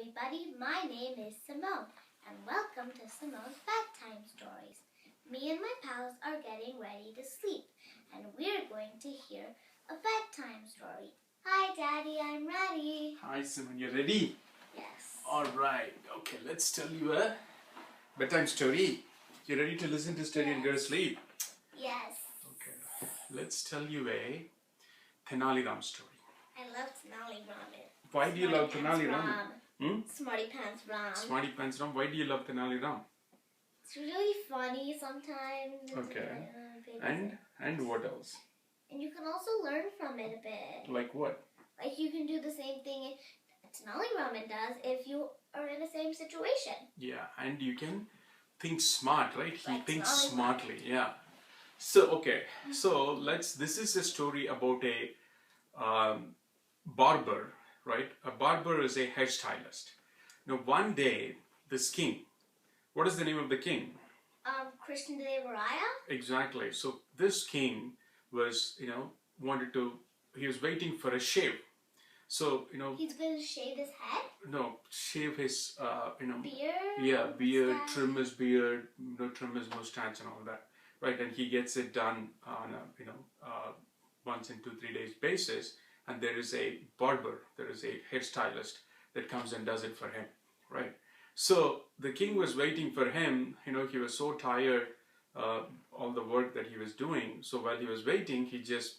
everybody, my name is Simone and welcome to Simone's Bedtime Stories. Me and my pals are getting ready to sleep and we're going to hear a bedtime story. Hi Daddy, I'm ready. Hi Simone, you ready? Yes. Alright, okay, let's tell you a bedtime story. You ready to listen to story and go to sleep? Yes. Okay, let's tell you a Tenali Ram story. I love Tenali Ram. Why do you love Tenali Ram? Smarty Pants Ram. Smarty Pants Ram, why do you love Tenali Ram? It's really funny sometimes. Okay, and what else? And you can also learn from it a bit. Like what? Like you can do the same thing Tenali Ramen does if you are in the same situation. Yeah, and you can think smart, right? He Like thinks Tenali smartly, yeah. So, okay, so this is a story about a barber, right? A barber is a hairstylist. Now, one day, this king, what is the name of the king? Christian de Raya? Exactly. So, this king was, he was waiting for a shave. So, he's going to shave his head? No, shave his, beard? Yeah, beard, mustache? trim his beard, trim his mustache and all that. Right, and he gets it done on a, once in 2-3 days basis. And there is a barber, there is a hairstylist that comes and does it for him, right? So the king was waiting for him. He was so tired, all the work that he was doing. So while he was waiting, he just,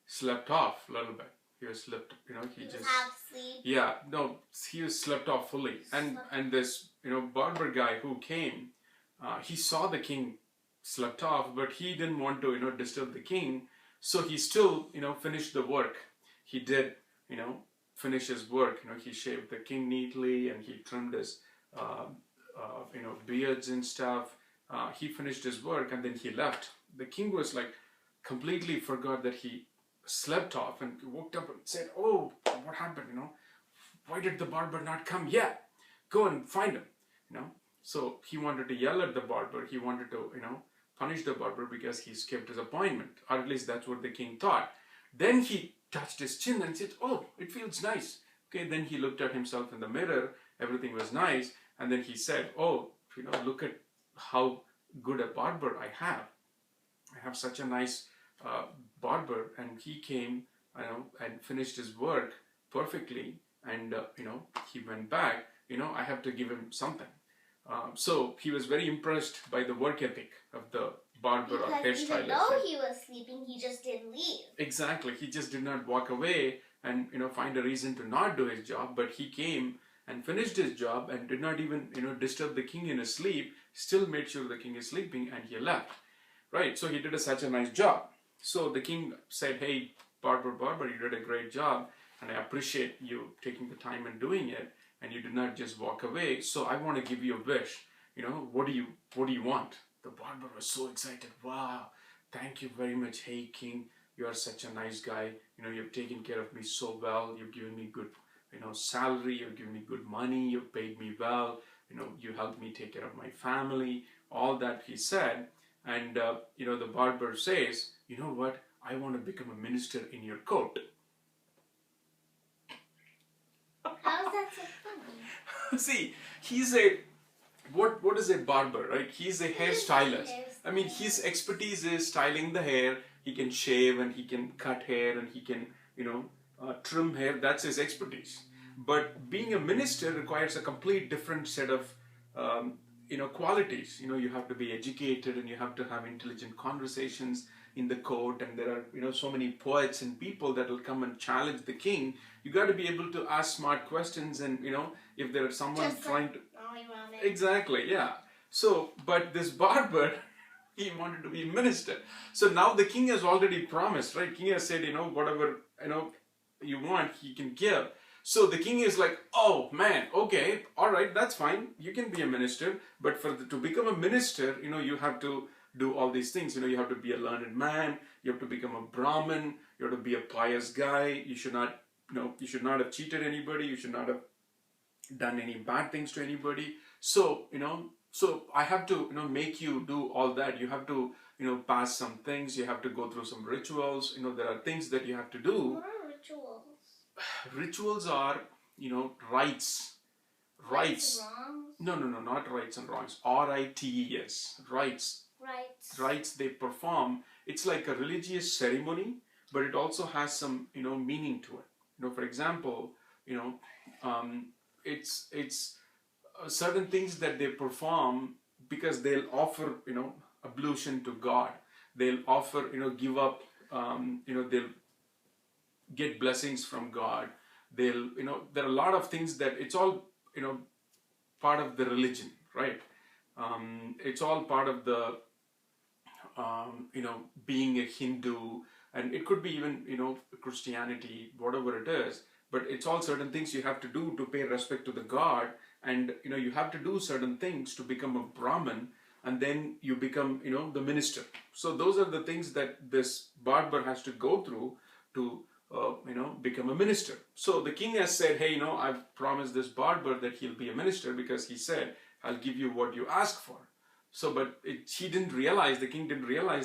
slept off a little bit. He was slept, he just half asleep. Yeah, no, he was slept off fully. And this, barber guy who came, he saw the king slept off, but he didn't want to, disturb the king. So he still, finished the work. He did, finish his work. He shaved the king neatly and he trimmed his, beards and stuff. He finished his work and then he left. The king was like completely forgot that he slept off and woke up and said, "Oh, what happened? Why did the barber not come yet? Go and find him." So he wanted to yell at the barber. He wanted to, punish the barber because he skipped his appointment, or at least that's what the king thought. Then he touched his chin and said, "Oh, it feels nice." Okay, then he looked at himself in the mirror. Everything was nice. And then he said, "Oh, look at how good a barber I have. I have such a nice barber." And he came, and finished his work perfectly. And, he went back. I have to give him something. So he was very impressed by the work ethic of the barber or hairstylist. Even though he was sleeping, he just didn't leave. Exactly. He just did not walk away and find a reason to not do his job, but he came and finished his job and did not even disturb the king in his sleep. Still made sure the king is sleeping and he left. Right. So he did such a nice job. So the king said, "Hey, barber, you did a great job, and I appreciate you taking the time and doing it. And you did not just walk away. So I want to give you a wish. What do you want?" The barber was so excited. "Wow, thank you very much. Hey, king, you are such a nice guy. You've taken care of me so well. You've given me good, salary. You've given me good money. You've paid me well. You helped me take care of my family." All that he said. And, the barber says, "You know what? I want to become a minister in your court." How is that so funny? See, what is a barber, right? He's a hairstylist. I mean, his expertise is styling the hair. He can shave and he can cut hair and he can, trim hair. That's his expertise. But being a minister requires a complete different set of, qualities. You have to be educated and you have to have intelligent conversations in the court, and there are, so many poets and people that will come and challenge the king. You got to be able to ask smart questions, and, if there is someone just trying to... Exactly, yeah. So, but this barber, he wanted to be minister. So now the king has already promised, right? King has said, whatever, you want, he can give. So the king is like, "Oh man, okay, all right, that's fine. You can be a minister, but to become a minister, you have to do all these things. You have to be a learned man. You have to become a Brahmin. You have to be a pious guy. You should not, you should not have cheated anybody. You should not have done any bad things to anybody. So, so I have to, make you do all that. You have to, pass some things. You have to go through some rituals. There are things that you have to do." What are rituals? Rituals are, rites Rights. Wrongs. No, not rights and wrongs. R-I-T-E-S. Rights. Rights they perform. It's like a religious ceremony, but it also has some, meaning to it. For example, it's certain things that they perform because they'll offer, ablution to God. They'll offer, give up, they'll get blessings from God. They'll, there are a lot of things that it's all, part of the religion, right? It's all part of the, being a Hindu, and it could be even, Christianity, whatever it is, but it's all certain things you have to do to pay respect to the God, and, you have to do certain things to become a Brahmin, and then you become, the minister. So those are the things that this barber has to go through to, become a minister. So the king has said, hey, I've promised this barber that he'll be a minister because he said, I'll give you what you ask for. So, but the king didn't realize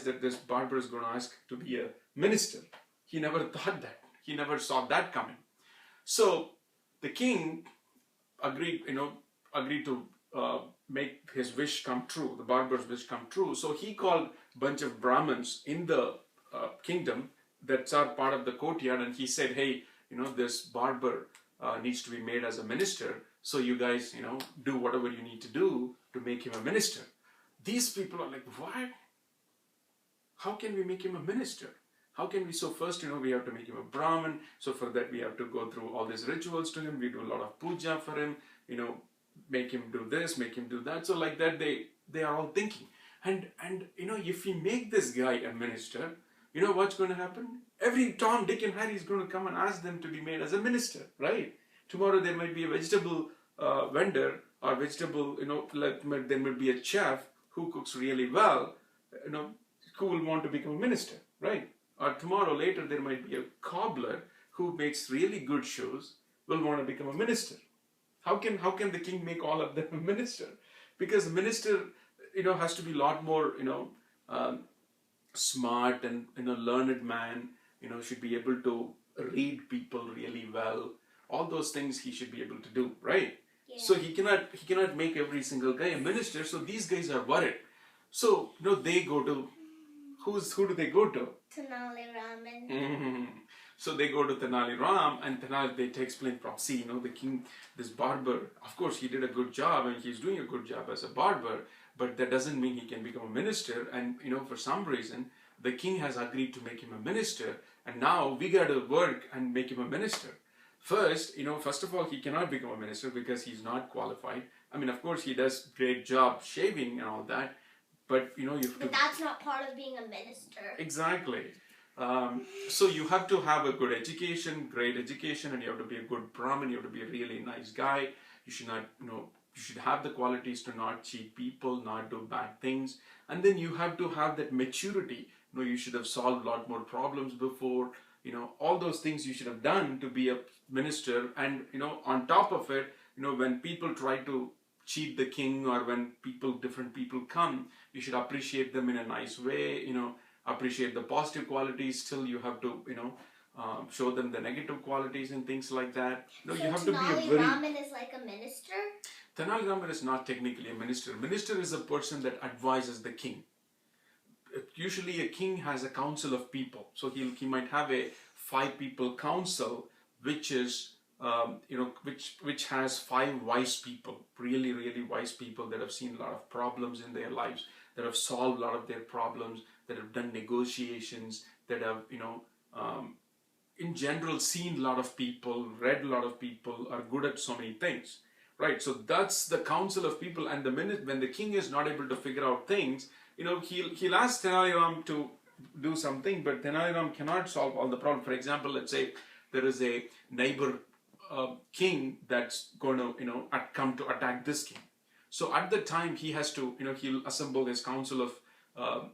that this barber is going to ask to be a minister. He never thought that. He never saw that coming. So the king agreed to make his wish come true, the barber's wish come true. So he called a bunch of Brahmins in the kingdom that are part of the courtyard, and he said, hey, this barber needs to be made as a minister. So you guys, do whatever you need to do to make him a minister. These people are like, what? How can we make him a minister? How can we? So first, we have to make him a Brahmin. So for that, we have to go through all these rituals to him. We do a lot of puja for him, make him do this, make him do that. So like that, they are all thinking. And if we make this guy a minister, what's going to happen? Every Tom, Dick and Harry is going to come and ask them to be made as a minister, right? Tomorrow there might be a vegetable vendor or vegetable, there might be a chef who cooks really well, who will want to become a minister, right? Or tomorrow later there might be a cobbler who makes really good shoes, will want to become a minister. How can the king make all of them a minister? Because the minister, has to be a lot more, smart and, learned man, should be able to read people really well. All those things he should be able to do, right? Yeah. So he cannot make every single guy a minister. So these guys are worried. So, they go to, who do they go to? Tenali Ram. Mm-hmm. So they go to Tenali Ram, and they explain, see, the king, this barber, of course he did a good job and he's doing a good job as a barber, but that doesn't mean he can become a minister. And, for some reason, the king has agreed to make him a minister, and now we got to work and make him a minister. First of all, he cannot become a minister because he's not qualified. I mean, of course, he does great job shaving and all that, but you have to. But that's not part of being a minister. Exactly. So you have to have a good education, great education, and you have to be a good Brahmin. You have to be a really nice guy. You should not, you should have the qualities to not cheat people, not do bad things, and then you have to have that maturity. You should have solved a lot more problems before. All those things you should have done to be a minister. And, on top of it, when people try to cheat the king, or when different people come, you should appreciate them in a nice way, appreciate the positive qualities. Still, you have to, show them the negative qualities and things like that. So you have to be a Tenali Raman is like a minister? Tenali Raman is not technically a minister. Minister is a person that advises the king. Usually a king has a council of people, so he might have a 5 people council, which is which has 5 wise people, really wise people that have seen a lot of problems in their lives, that have solved a lot of their problems, that have done negotiations, that have in general seen a lot of people, read a lot of people, are good at so many things, right? So that's the council of people. And the minute when the king is not able to figure out things, he'll ask Tenali Ram to do something, but Tenali Ram cannot solve all the problems. For example, let's say there is a neighbor king that's going to, come to attack this king. So at the time he has to, he'll assemble his council of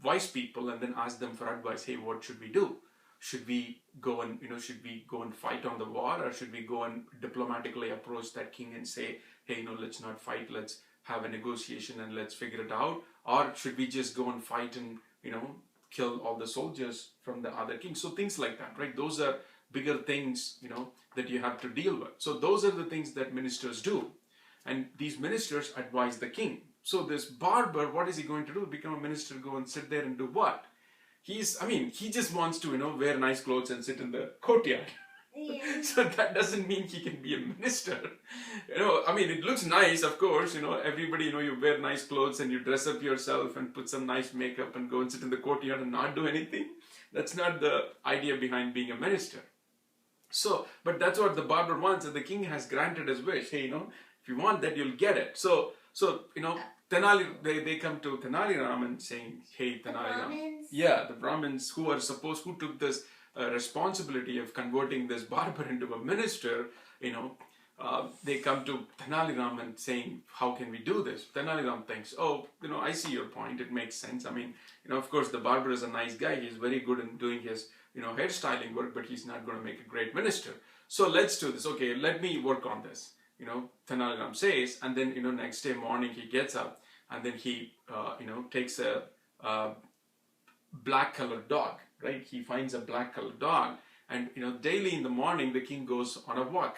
wise people and then ask them for advice. Hey, what should we do? Should we go and, fight on the war, or should we go and diplomatically approach that king and say, hey, let's not fight, let's have a negotiation and let's figure it out? Or should we just go and fight and, kill all the soldiers from the other king? So things like that, right? Those are bigger things, that you have to deal with. So those are the things that ministers do. And these ministers advise the king. So this barber, what is he going to do? Become a minister, go and sit there and do what? He just wants to, wear nice clothes and sit in the courtyard. Yeah. So that doesn't mean he can be a minister. It looks nice, of course, everybody, you wear nice clothes and you dress up yourself and put some nice makeup and go and sit in the courtyard and not do anything. That's not the idea behind being a minister. So, but that's what the barber wants, and the king has granted his wish. Hey, if you want that, you'll get it. So they come to Tenali Ram and saying, hey, Tenali Ram. Yeah, the Brahmins who took this responsibility of converting this barber into a minister, they come to Tenali Ram and saying, how can we do this? Tenali Ram thinks, I see your point. It makes sense. Of course, the barber is a nice guy. He's very good in doing his, hairstyling work, but he's not going to make a great minister. So let's do this. Okay, let me work on this. Tenali Ram says, and then, next day morning he gets up and then he, takes a black colored dog, right? He finds a black colored dog and, daily in the morning the king goes on a walk.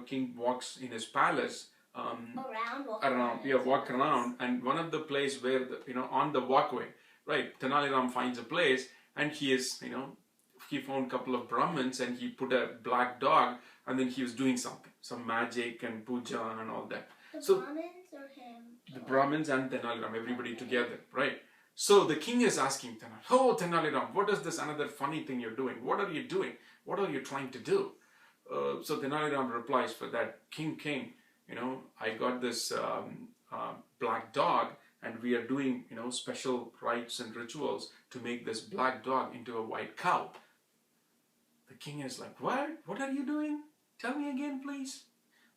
King walks in his palace, walk around, and one of the place where, on the walkway, right, Tenali Ram finds a place and he is, he found a couple of Brahmins and he put a black dog and then he was doing something, some magic and puja and all that. Brahmins or him? The Brahmins and Tenali Ram, everybody together, right? So the king is asking Tenali Ram, what is this another funny thing you're doing? What are you doing? What are you trying to do? So Tenali Ram replies for that, King, I got this black dog and we are doing, special rites and rituals to make this black dog into a white cow. The king is like, what? What are you doing? Tell me again, please.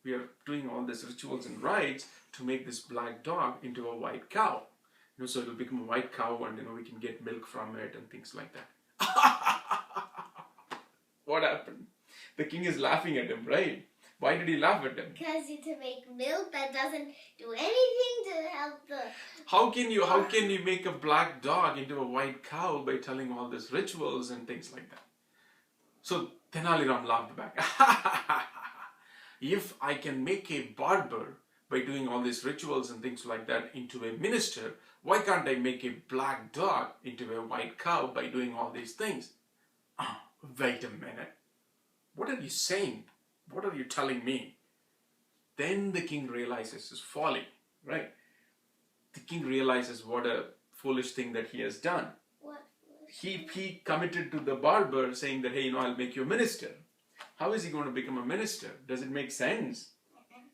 We are doing all these rituals and rites to make this black dog into a white cow. So it'll become a white cow and, we can get milk from it and things like that. What happened? The king is laughing at him, right? Why did he laugh at him? Because to make milk that doesn't do anything to help the... How can you make a black dog into a white cow by telling all these rituals and things like that? So Tenali Ram laughed back. If I can make a barber by doing all these rituals and things like that into a minister, why can't I make a black dog into a white cow by doing all these things? Wait a minute. What are you saying? What are you telling me? Then the king realizes his folly, right? The king realizes what a foolish thing that he has done. What? He committed to the barber saying that, hey, I'll make you a minister. How is he going to become a minister? Does it make sense?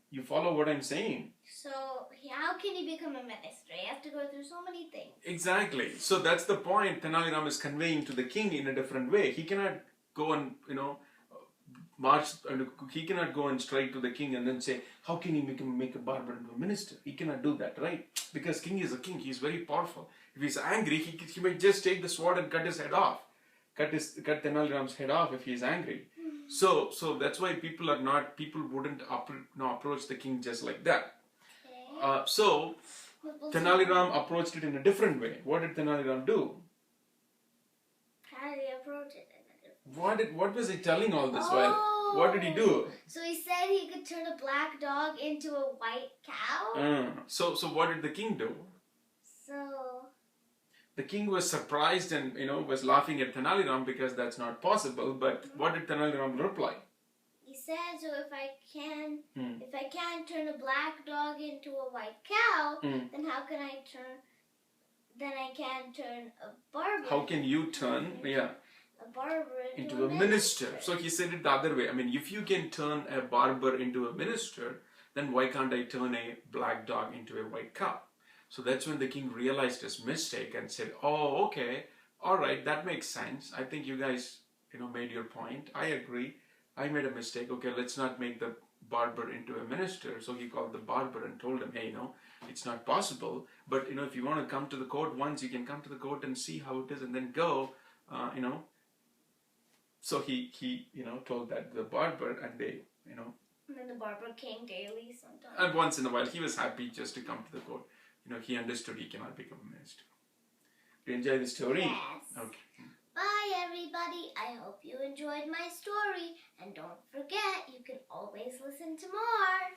You follow what I'm saying? So, how can he become a minister? He has to go through so many things. Exactly. So that's the point Tenali Ram is conveying to the king in a different way. He cannot go and, march, and he cannot go and strike to the king and then say, how can he make a barber into a minister? He cannot do that, right? Because king is a king. He is very powerful. If he's angry, he might just take the sword and cut his head off. Cut Tenali Ram's head off if he is angry. So that's why people wouldn't approach the king just like that. Okay. So Tenali Ram approached it in a different way. What did Tenali Ram do? How did he approach it? What was he telling all this while? What did he do? So he said he could turn a black dog into a white cow? So what did the king do? So... The king was surprised and, was laughing at Tenali Ram because that's not possible. But what did Tenali Ram reply? He said, so if I can't turn a black dog into a white cow, then how can I turn... Then I can't turn a barber... How can you turn... a barber into a minister. So he said it the other way. If you can turn a barber into a minister, then why can't I turn a black dog into a white cow? So that's when the king realized his mistake and said, oh, okay, all right, that makes sense. I think you guys, made your point. I agree. I made a mistake. Okay, let's not make the barber into a minister. So he called the barber and told him, hey, it's not possible. But, if you want to come to the court once, you can come to the court and see how it is and then go, So he told that the barber and they, And then the barber came daily sometimes. And once in a while, he was happy just to come to the court. He understood he cannot become a minister. Do you enjoy the story? Yes. Okay. Bye, everybody. I hope you enjoyed my story. And don't forget, you can always listen to more.